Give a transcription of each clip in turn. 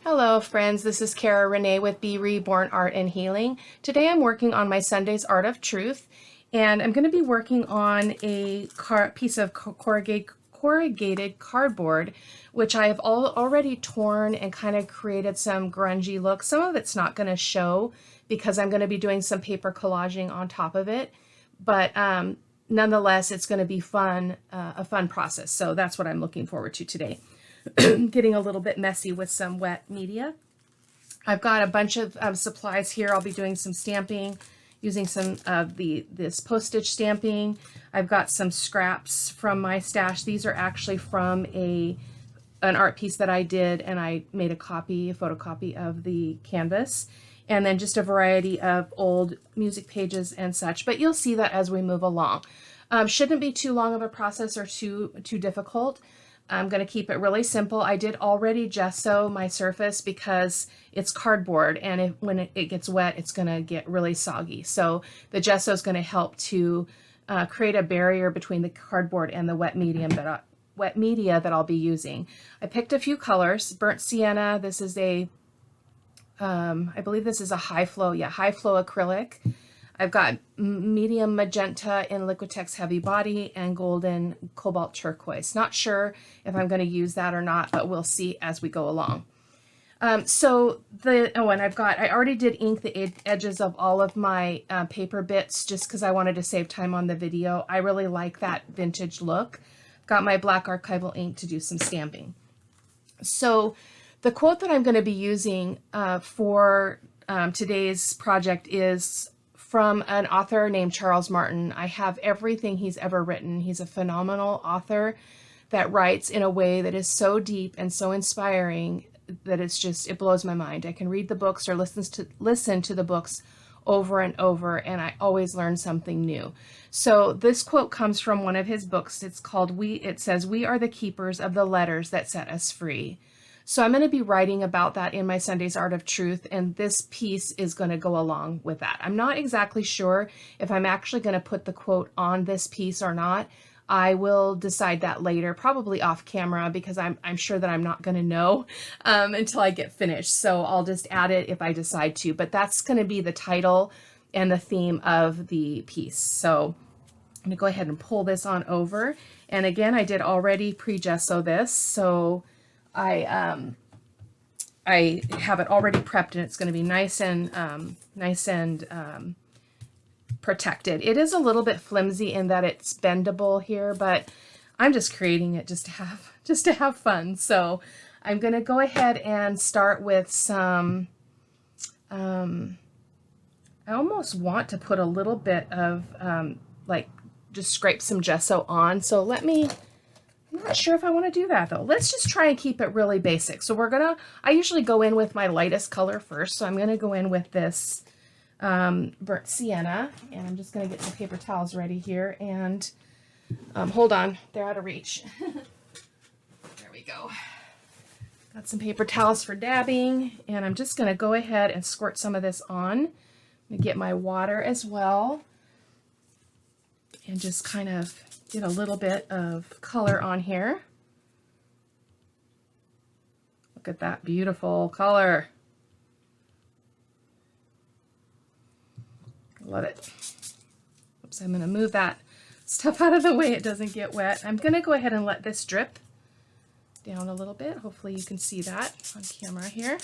Hello friends, this is Cara-Renee with B.Reborn Art and Healing. Today I'm working on my Sunday's Art of Truth, and I'm going to be working on a piece of corrugated cardboard, which I have already torn and kind of created some grungy look. Some of it's not going to show because I'm going to be doing some paper collaging on top of it, but nonetheless it's going to be fun, a fun process. So that's what I'm looking forward to today. Getting a little bit messy with some wet media. I've got a bunch of supplies here. I'll be doing some stamping using some of this postage stamping. I've got some scraps from my stash. These are actually from an art piece that I did, and I made a photocopy of the canvas, and then just a variety of old music pages and such. But you'll see that as we move along. Shouldn't be too long of a process or too difficult. I'm going to keep it really simple. I did already gesso my surface because it's cardboard, and when it gets wet, it's going to get really soggy. So the gesso is going to help to create a barrier between the cardboard and the wet media that I'll be using. I picked a few colors. Burnt sienna. This is I believe this is a high flow acrylic. I've got medium magenta in Liquitex Heavy Body and golden cobalt turquoise. Not sure if I'm going to use that or not, but we'll see as we go along. And I already did ink the edges of all of my paper bits just because I wanted to save time on the video. I really like that vintage look. Got my black archival ink to do some stamping. So the quote that I'm going to be using for today's project is from an author named Charles Martin. I have everything he's ever written. He's a phenomenal author that writes in a way that is so deep and so inspiring that it blows my mind. I can read the books or listen to the books over and over, and I always learn something new. So this quote comes from one of his books. It's called it says, "We are the keepers of the letters that set us free." So I'm going to be writing about that in my Sunday's Art of Truth, and this piece is going to go along with that. I'm not exactly sure if I'm actually going to put the quote on this piece or not. I will decide that later, probably off camera, because I'm sure that I'm not going to know until I get finished. So I'll just add it if I decide to, but that's going to be the title and the theme of the piece. So I'm going to go ahead and pull this on over. And again, I did already pre-gesso this, so I have it already prepped, and it's going to be nice and protected. It is a little bit flimsy in that it's bendable here, but I'm just creating it just to have fun. So I'm going to go ahead and start with some. I almost want to put a little bit of just scrape some gesso on. So I'm not sure if I want to do that though. Let's just try and keep it really basic. So I usually go in with my lightest color first. So I'm going to go in with this burnt sienna, and I'm just going to get some paper towels ready here. And hold on, they're out of reach. There we go. Got some paper towels for dabbing, and I'm just going to go ahead and squirt some of this on. I'm going to get my water as well, and just kind of get a little bit of color on here. Look at that beautiful color. Love it. Oops, I'm going to move that stuff out of the way it doesn't get wet. I'm going to go ahead and let this drip down a little bit. Hopefully you can see that on camera here.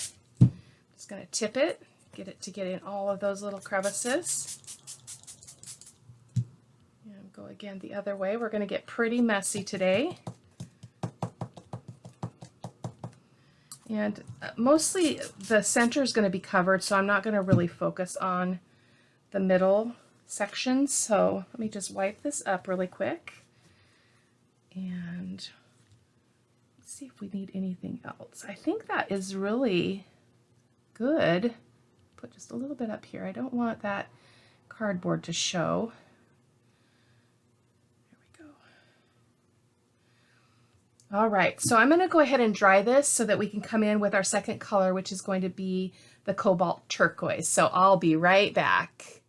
Just going to tip it, get it to get in all of those little crevices. Go again the other way. We're going to get pretty messy today. And mostly the center is going to be covered, so I'm not going to really focus on the middle sections. So let me just wipe this up really quick. And let's see if we need anything else. I think that is really good. Put just a little bit up here. I don't want that cardboard to show. All right, so I'm going to go ahead and dry this so that we can come in with our second color, which is going to be the cobalt turquoise. So I'll be right back.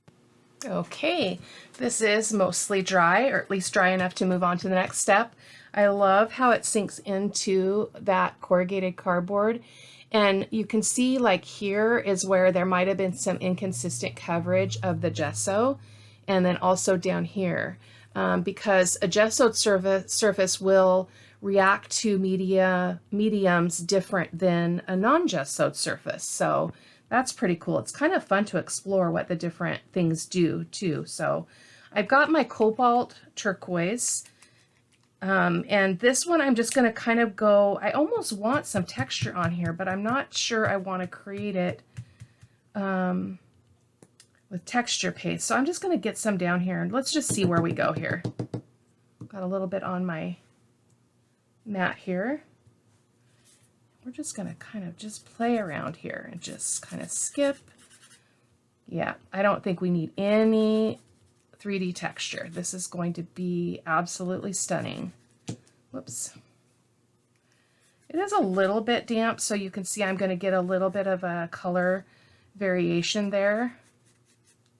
Okay, this is mostly dry, or at least dry enough to move on to the next step. I love how it sinks into that corrugated cardboard. And you can see like here is where there might have been some inconsistent coverage of the gesso, and then also down here, because a gessoed surface will react to mediums different than a non-gessoed surface. So that's pretty cool. It's kind of fun to explore what the different things do too. So I've got my cobalt turquoise, and this one I'm just going to kind of go, I almost want some texture on here, but I'm not sure I want to create it with texture paste. So I'm just going to get some down here and let's just see where we go here. Got a little bit on my mat here. We're just going to kind of just play around here and just kind of skip. Yeah, I don't think we need any 3D texture. This is going to be absolutely stunning. Whoops. It is a little bit damp, so you can see I'm going to get a little bit of a color variation there,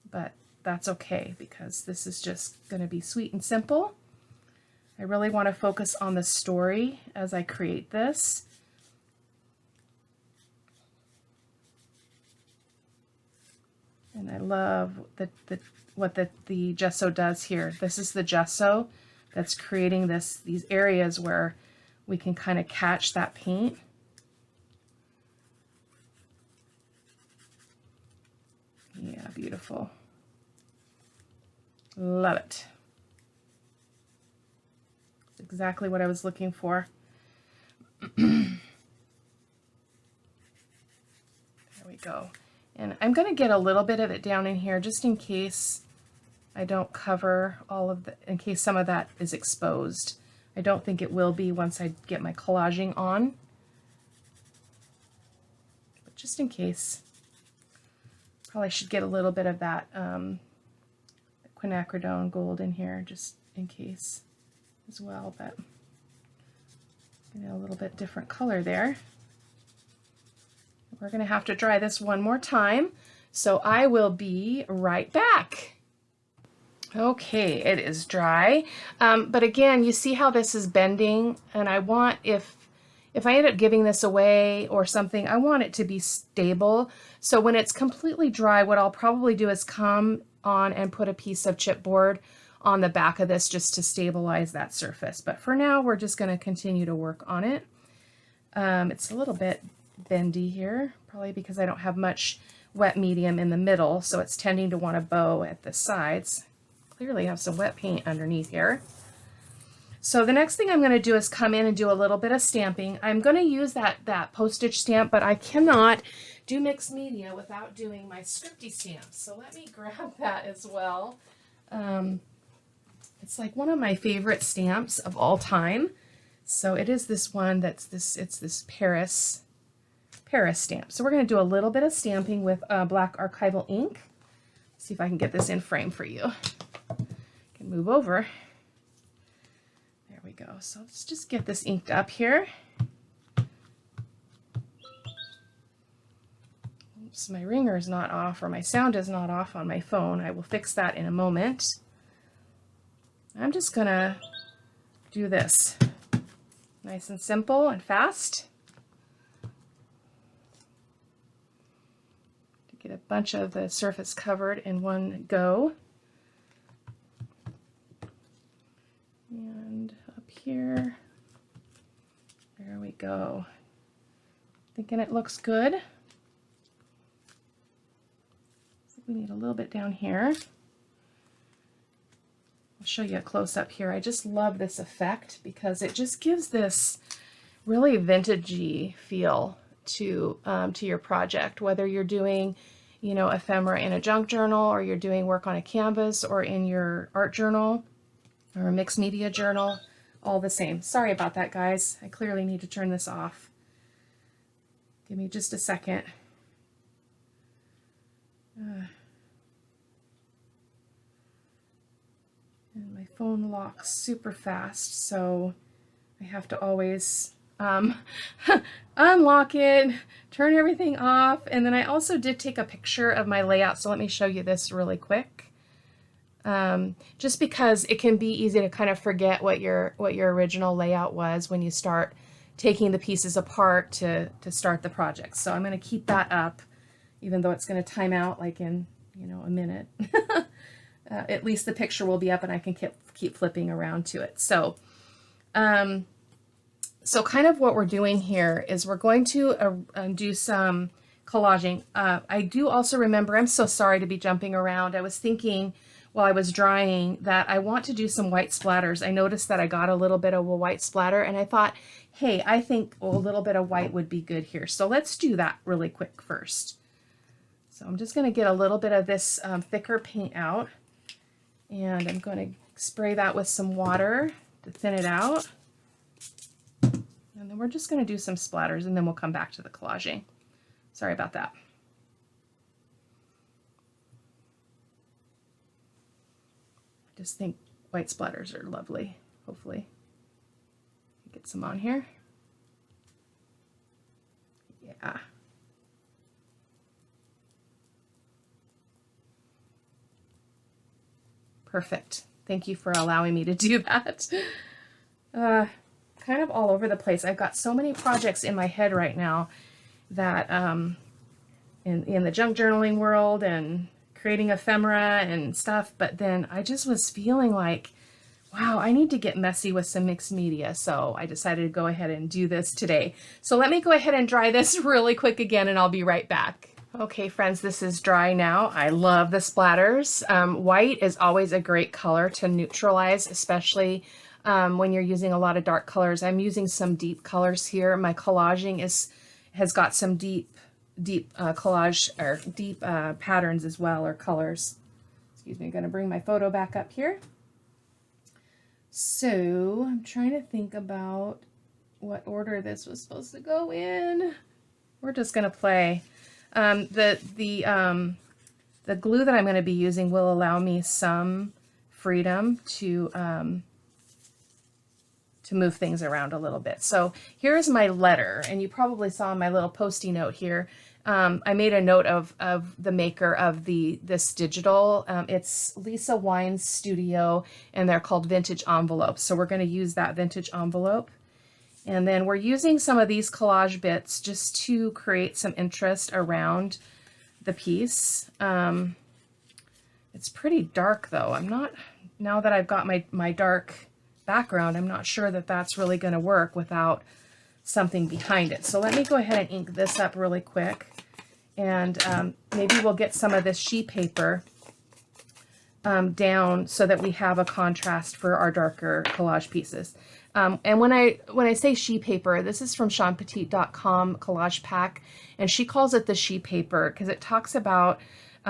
but that's okay because this is just going to be sweet and simple. I really want to focus on the story as I create this. And I love what the gesso does here. This is the gesso that's creating these areas where we can kind of catch that paint. Yeah, beautiful. Love it. It's exactly what I was looking for. There we go. And I'm going to get a little bit of it down in here just in case I don't cover all of in case some of that is exposed. I don't think it will be once I get my collaging on. But just in case, probably should get a little bit of that quinacridone gold in here just in case as well, but a little bit different color there. We're going to have to dry this one more time, so I will be right back. Okay, it is dry, but again, you see how this is bending, and I want, if I end up giving this away or something, I want it to be stable. So when it's completely dry, what I'll probably do is come on and put a piece of chipboard on the back of this just to stabilize that surface. But for now, we're just going to continue to work on it. It's a little bit bendy here, probably because I don't have much wet medium in the middle, so it's tending to want to bow at the sides. Clearly have some wet paint underneath here. So the next thing I'm going to do is come in and do a little bit of stamping. I'm going to use that postage stamp, but I cannot do mixed media without doing my scripty stamps. So let me grab that as well. It's like one of my favorite stamps of all time. So it is this one it's this Paris stamp. So we're going to do a little bit of stamping with black archival ink. See if I can get this in frame for you. I can move over. There we go. So let's just get this inked up here. Oops, my ringer is not off, or my sound is not off on my phone. I will fix that in a moment. I'm just going to do this nice and simple and fast. Get a bunch of the surface covered in one go. And up here, there we go. Thinking it looks good. So we need a little bit down here. I'll show you a close-up here. I just love this effect because it just gives this really vintagey feel to your project, whether you're doing ephemera in a junk journal, or you're doing work on a canvas, or in your art journal, or a mixed media journal, all the same. Sorry about that, guys. I clearly need to turn this off. Give me just a second. And my phone locks super fast, so I have to always unlock it, turn everything off, and then I also did take a picture of my layout, so let me show you this really quick. Just because it can be easy to kind of forget what your original layout was when you start taking the pieces apart to start the project. So I'm going to keep that up, even though it's going to time out like in, you know, a minute. At least the picture will be up and I can keep flipping around to it. So, so kind of what we're doing here is we're going to do some collaging. I do also remember, I'm so sorry to be jumping around. I was thinking while I was drying that I want to do some white splatters. I noticed that I got a little bit of a white splatter and I thought, hey, I think a little bit of white would be good here. So let's do that really quick first. So I'm just going to get a little bit of this thicker paint out. And I'm going to spray that with some water to thin it out. And then we're just going to do some splatters and then we'll come back to the collaging. Sorry about that. I just think white splatters are lovely. Hopefully. Get some on here. Yeah. Perfect. Thank you for allowing me to do that. Kind of all over the place. I've got so many projects in my head right now that in the junk journaling world and creating ephemera and stuff, but then I just was feeling like, wow, I need to get messy with some mixed media. So I decided to go ahead and do this today. So let me go ahead and dry this really quick again and I'll be right back. Okay, friends, this is dry now. I love the splatters. White is always a great color to neutralize, especially when you're using a lot of dark colors. I'm using some deep colors here. My collaging has got some deep collage or deep patterns as well, or colors. Excuse me, I'm going to bring my photo back up here. So I'm trying to think about what order this was supposed to go in. We're just going to play. The glue that I'm going to be using will allow me some freedom to move things around a little bit. So here's my letter, and you probably saw my little post-it note here. I made a note of the maker of this digital. It's Lisa Wine's Studio, and they're called vintage envelopes. So we're going to use that vintage envelope. And then we're using some of these collage bits just to create some interest around the piece. It's pretty dark though. I'm not, now that I've got my dark background, I'm not sure that that's really going to work without something behind it. So let me go ahead and ink this up really quick. And maybe we'll get some of this sheet paper down so that we have a contrast for our darker collage pieces. And when I say sheet paper, this is from SeanPetite.com collage pack, and she calls it the sheet paper because it talks about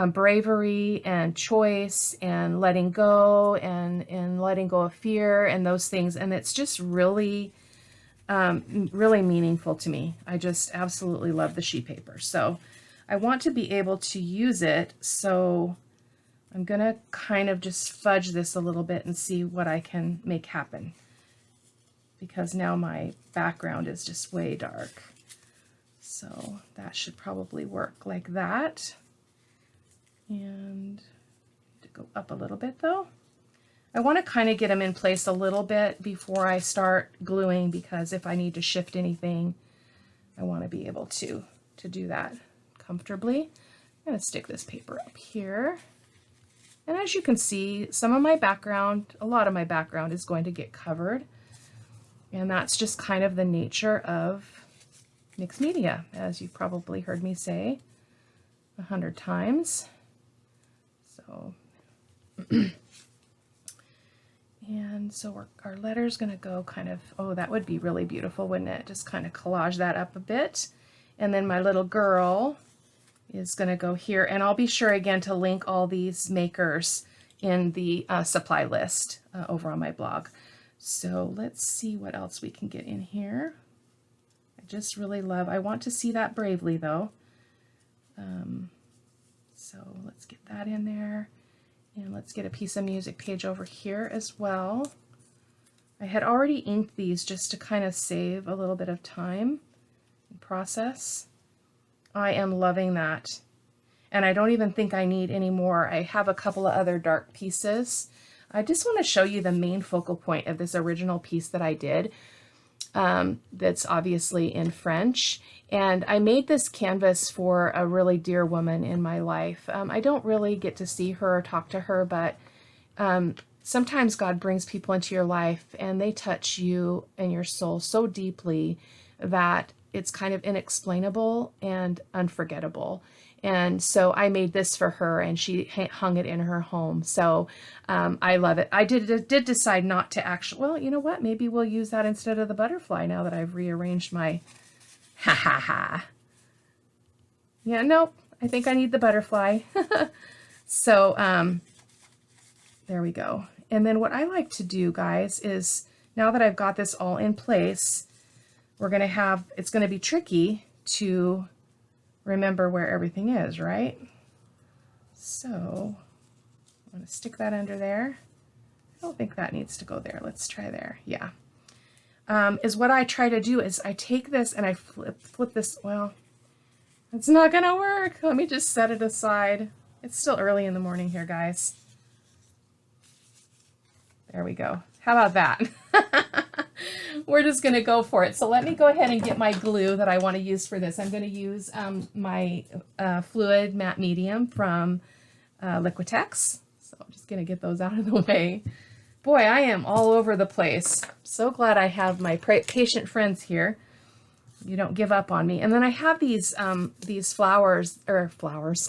bravery and choice and letting go and letting go of fear and those things. And it's just really, really meaningful to me. I just absolutely love the sheet paper. So I want to be able to use it. So I'm going to kind of just fudge this a little bit and see what I can make happen, because now my background is just way dark. So that should probably work like that. And to go up a little bit though. I want to kind of get them in place a little bit before I start gluing, because if I need to shift anything, I want to be able to do that comfortably. I'm going to stick this paper up here. And as you can see, some of my background, a lot of my background is going to get covered. And that's just kind of the nature of mixed media, as you've probably heard me say 100 times. So, and so our letter's going to go kind of, oh, that would be really beautiful, wouldn't it? Just kind of collage that up a bit. And then my little girl is going to go here. And I'll be sure again to link all these makers in the supply list over on my blog. So let's see what else we can get in here. I just really love, I want to see that bravely though. So let's get that in there. And let's get a piece of music page over here as well. I had already inked these just to kind of save a little bit of time and process. I am loving that. And I don't even think I need any more. I have a couple of other dark pieces. I just want to show you the main focal point of this original piece that I did. that's obviously in French. And I made this canvas for a really dear woman in my life. I don't really get to see her or talk to her, but sometimes God brings people into your life and they touch you and your soul so deeply that it's kind of inexplainable and unforgettable. And so I made this for her and she hung it in her home. So I love it. I did decide not to actually, well, you know what? Maybe we'll use that instead of the butterfly now that I've rearranged my, ha ha ha. Yeah, nope. I think I need the butterfly. So there we go. And then what I like to do, guys, is now that I've got this all in place, we're going to have, it's going to be tricky to remember where everything is, right? So I'm going to stick that under there. I don't think that needs to go there. Let's try there. Yeah. Is what I try to do is I take this and I flip this. Well, it's not going to work. Let me just set it aside. It's still early in the morning here, guys. There we go. How about that? We're just going to go for it. So let me go ahead and get my glue that I want to use for this. I'm going to use my fluid matte medium from Liquitex. So I'm just going to get those out of the way. Boy, I am all over the place. So glad I have my patient friends here. You don't give up on me. And then I have these flowers,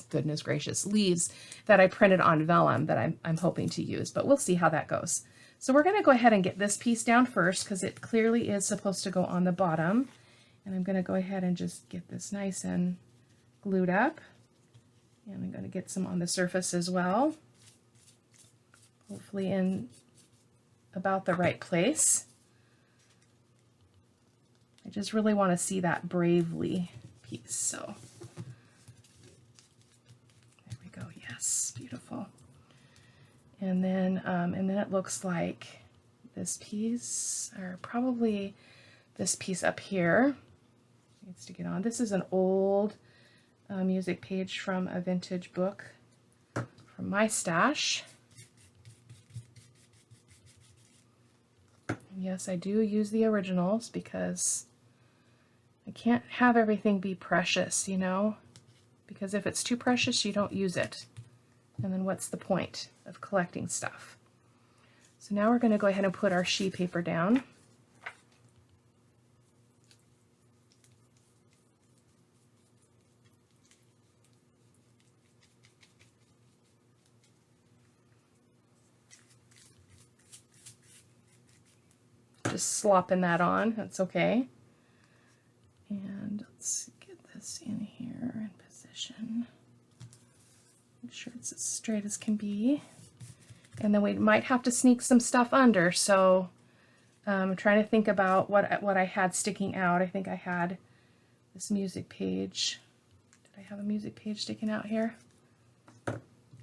goodness gracious, leaves that I printed on vellum that I'm hoping to use, but we'll see how that goes. So we're going to go ahead and get this piece down first because it clearly is supposed to go on the bottom. And I'm going to go ahead and just get this nice and glued up. And I'm going to get some on the surface as well. Hopefully in about the right place. I just really want to see that bravely piece. So there we go. Yes, beautiful. And then it looks like this piece, or probably this piece up here, needs to get on. This is an old music page from a vintage book from my stash. And yes, I do use the originals because I can't have everything be precious, you know, because if it's too precious, you don't use it. And then what's the point of collecting stuff? So now we're going to go ahead and put our sheet paper down. Just slopping that on, that's okay. And let's get this in here in position. Make sure it's as straight as can be. And then we might have to sneak some stuff under. So I'm trying to think about what I had sticking out. I think I had this music page. Did I have a music page sticking out here? I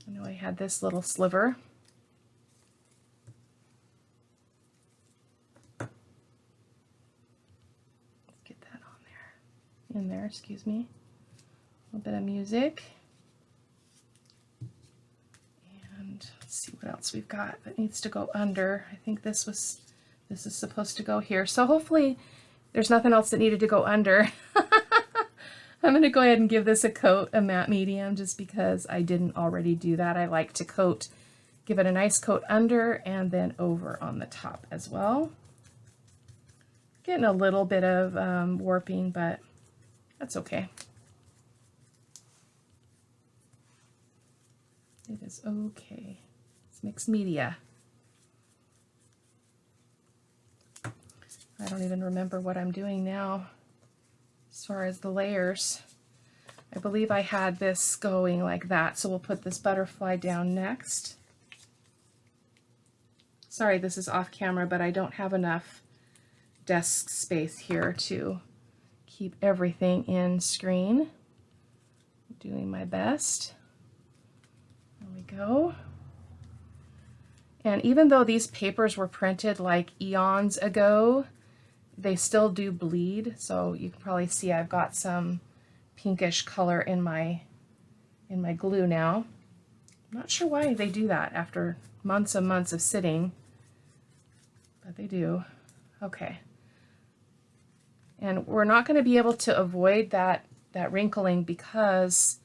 know I had this little sliver. Let's get that on there. In there, excuse me. A little bit of music. Let's see what else we've got that needs to go under. I think this is supposed to go here. So hopefully there's nothing else that needed to go under. I'm going to go ahead and give this a coat, a matte medium, just because I didn't already do that. I like to give it a nice coat under and then over on the top as well. Getting a little bit of warping, but that's okay. It is okay. It's mixed media. I don't even remember what I'm doing now as far as the layers. I believe I had this going like that, so we'll put this butterfly down next. Sorry, this is off camera, but I don't have enough desk space here to keep everything in screen. I'm doing my best. There we go. And even though these papers were printed like eons ago, they still do bleed. So you can probably see I've got some pinkish color in my glue now. I'm not sure why they do that after months and months of sitting, but they do. Okay. And we're not going to be able to avoid that wrinkling because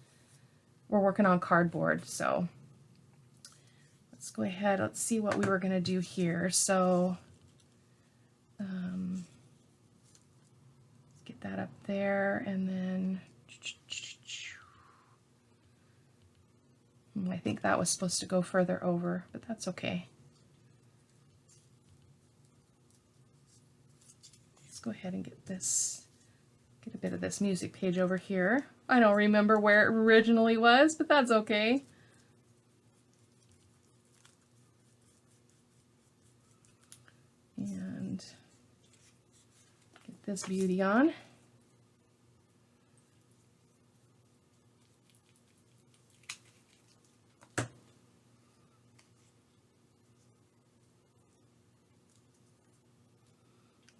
we're working on cardboard. So let's go ahead. Let's see what we were going to do here. So get that up there, and then I think that was supposed to go further over, but that's okay. Let's go ahead and get a bit of this music page over here. I don't remember where it originally was, but that's okay. And get this beauty on.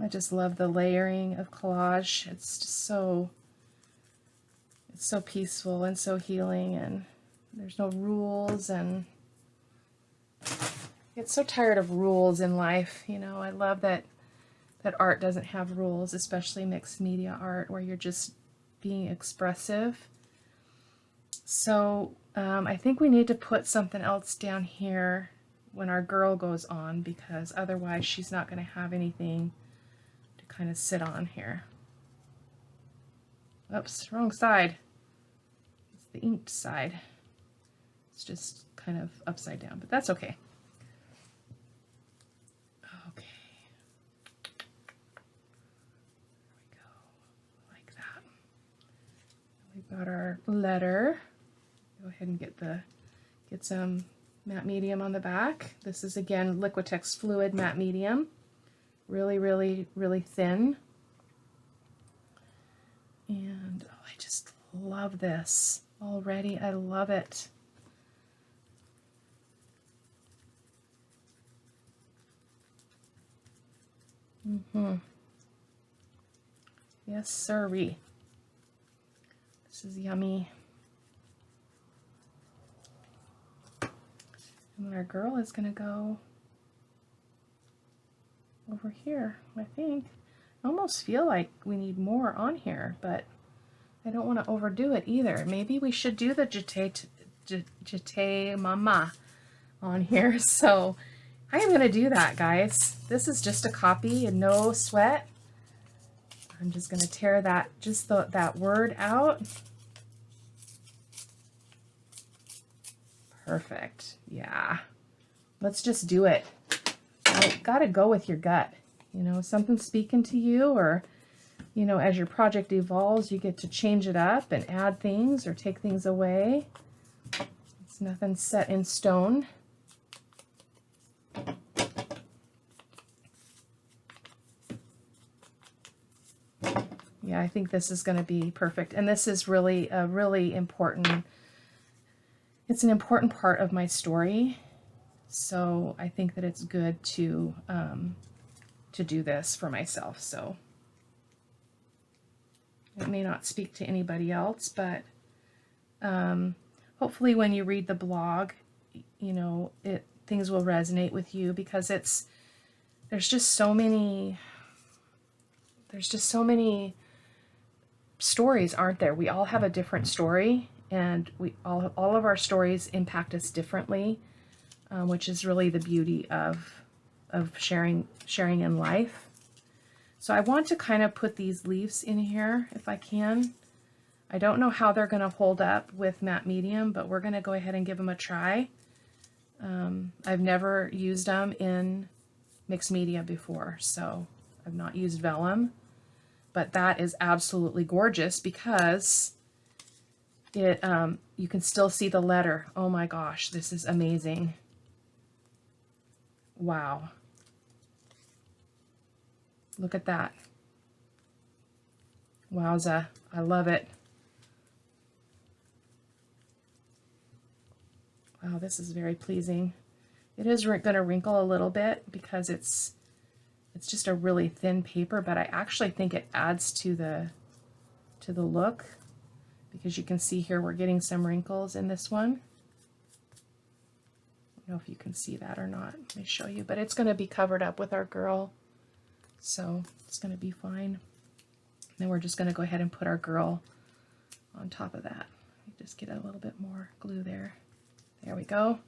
I just love the layering of collage. It's just so peaceful and so healing, and there's no rules, and I get so tired of rules in life. You know, I love that art doesn't have rules, especially mixed media art where you're just being expressive. So I think we need to put something else down here when our girl goes on, because otherwise she's not going to have anything kind of sit on here. Oops, wrong side. It's the inked side. It's just kind of upside down, but that's okay. Okay. There we go. Like that. We've got our letter. Go ahead and get some matte medium on the back. This is again Liquitex Fluid Matte Medium. Really, really, really thin. And oh, I just love this already. I love it. Yes, sirree. This is yummy. And our girl is going to go over here, I think. I almost feel like we need more on here, but I don't want to overdo it either. Maybe we should do the Jete Mama on here. So I am going to do that, guys. This is just a copy and no sweat. I'm just going to tear that, that word out. Perfect. Yeah. Let's just do it. Got to go with your gut. You know, something's speaking to you, or, you know, as your project evolves, you get to change it up and add things or take things away. It's nothing set in stone. Yeah, I think this is going to be perfect. And this is really a really important, it's an important part of my story. So I think that it's good to do this for myself. So it may not speak to anybody else, but hopefully when you read the blog, you know, things will resonate with you, because there's just so many stories, aren't there? We all have a different story, and all of our stories impact us differently. Which is really the beauty of sharing in life. So I want to kind of put these leaves in here if I can. I don't know how they're going to hold up with matte medium, but we're going to go ahead and give them a try. I've never used them in mixed media before, so I've not used vellum, but that is absolutely gorgeous because it you can still see the letter. Oh my gosh, this is amazing. Wow. Look at that. Wowza. I love it. Wow, this is very pleasing. It is going to wrinkle a little bit because it's just a really thin paper, but I actually think it adds to the look, because you can see here we're getting some wrinkles in this one. I don't know if you can see that or not. Let me show you, but it's going to be covered up with our girl, so it's going to be fine. Then we're just going to go ahead and put our girl on top of that. Just get a little bit more glue there. There we go.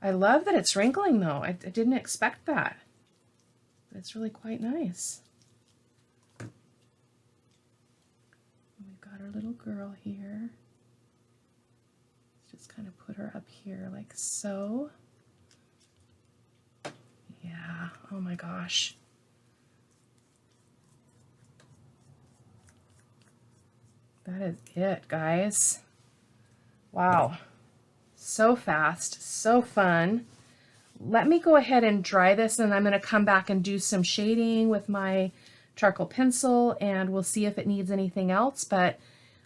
I love that it's wrinkling though. I didn't expect that. But it's really quite nice. We've got our little girl here. Let's just kind of put her up here like so. Yeah, oh my gosh. That is it, guys. Wow. So fast, so fun. Let me go ahead and dry this, and I'm going to come back and do some shading with my charcoal pencil, and we'll see if it needs anything else, but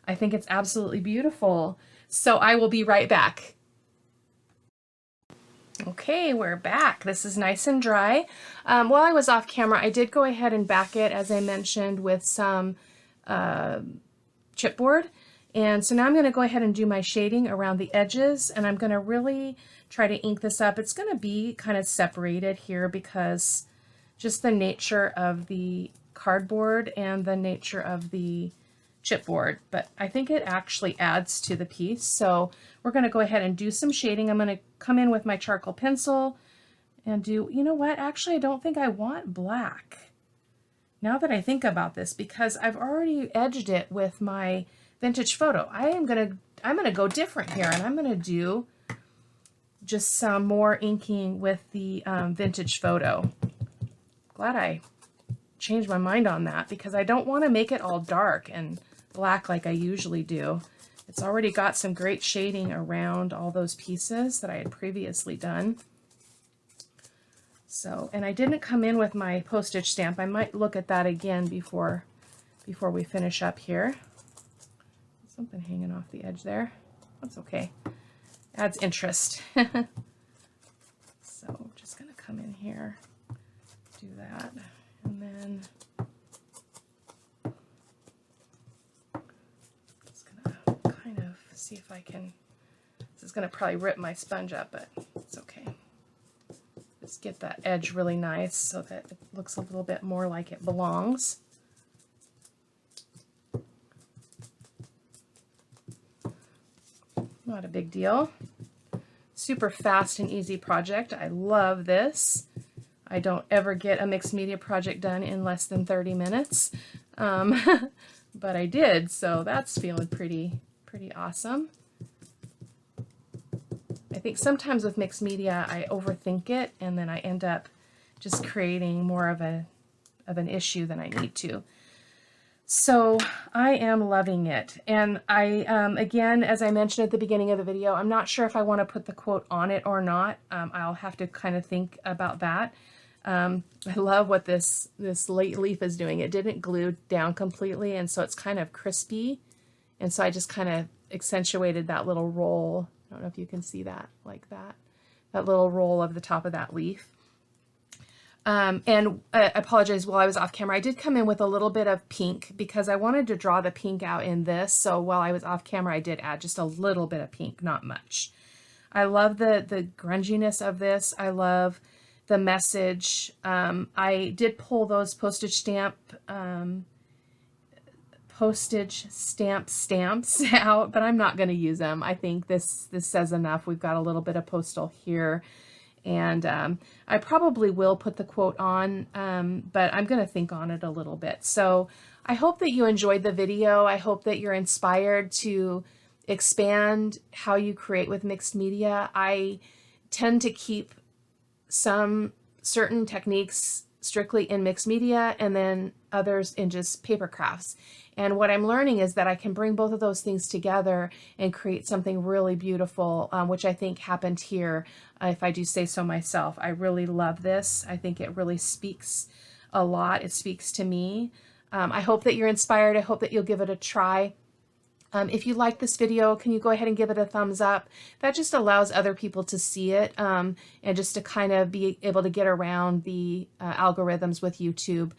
I think it's absolutely beautiful. So I will be right back. Okay, we're back. This is nice and dry. While I was off camera, I did go ahead and back it, as I mentioned, with some chipboard. And so now I'm going to go ahead and do my shading around the edges, and I'm going to really try to ink this up. It's going to be kind of separated here because just the nature of the cardboard and the nature of the chipboard, but I think it actually adds to the piece. So we're going to go ahead and do some shading. I'm going to come in with my charcoal pencil and do, you know what, actually I don't think I want black now that I think about this, because I've already edged it with my vintage photo. I'm gonna go different here, and I'm gonna do just some more inking with the vintage photo. Glad I changed my mind on that, because I don't want to make it all dark and black like I usually do. It's already got some great shading around all those pieces that I had previously done. So, and I didn't come in with my postage stamp. I might look at that again before we finish up here. Something hanging off the edge there. That's okay. Adds interest. So just going to come in here, do that, and then just going to kind of see if I can, this is going to probably rip my sponge up, but it's okay. Just get that edge really nice so that it looks a little bit more like it belongs. Not a big deal. Super fast and easy project. I love this. I don't ever get a mixed media project done in less than 30 minutes. But I did, so that's feeling pretty awesome. I think sometimes with mixed media I overthink it, and then I end up just creating more of an issue than I need to. So I am loving it. And I, again, as I mentioned at the beginning of the video, I'm not sure if I want to put the quote on it or not. I'll have to kind of think about that. I love what this late leaf is doing. It didn't glue down completely, and so it's kind of crispy. And so I just kind of accentuated that little roll. I don't know if you can see that, like that little roll of the top of that leaf. And I apologize, while I was off camera, I did come in with a little bit of pink because I wanted to draw the pink out in this. So while I was off camera, I did add just a little bit of pink, not much. I love the grunginess of this. I love the message. I did pull those postage stamp stamps out, but I'm not going to use them. I think this says enough. We've got a little bit of postal here. And I probably will put the quote on, but I'm going to think on it a little bit. So I hope that you enjoyed the video. I hope that you're inspired to expand how you create with mixed media. I tend to keep some certain techniques strictly in mixed media and then others in just paper crafts. And what I'm learning is that I can bring both of those things together and create something really beautiful, which I think happened here, if I do say so myself. I really love this. I think it really speaks a lot. It speaks to me. I hope that you're inspired. I hope that you'll give it a try. If you like this video, can you go ahead and give it a thumbs up? That just allows other people to see it, and just to kind of be able to get around the algorithms with YouTube.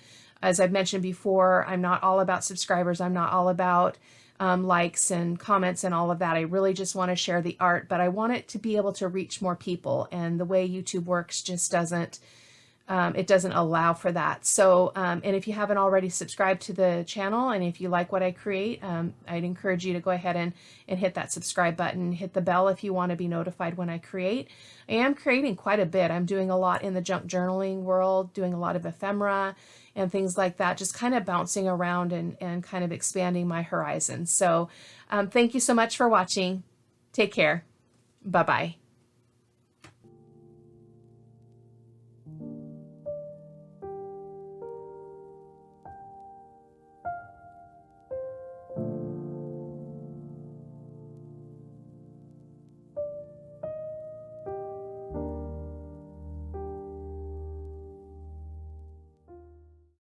As I've mentioned before, I'm not all about subscribers. I'm not all about likes and comments and all of that. I really just want to share the art, but I want it to be able to reach more people. And the way YouTube works just doesn't it doesn't allow for that. So, and if you haven't already subscribed to the channel, and if you like what I create, I'd encourage you to go ahead and hit that subscribe button, hit the bell if you want to be notified when I create. I am creating quite a bit. I'm doing a lot in the junk journaling world, doing a lot of ephemera and things like that, just kind of bouncing around and kind of expanding my horizons. So thank you so much for watching. Take care. Bye-bye.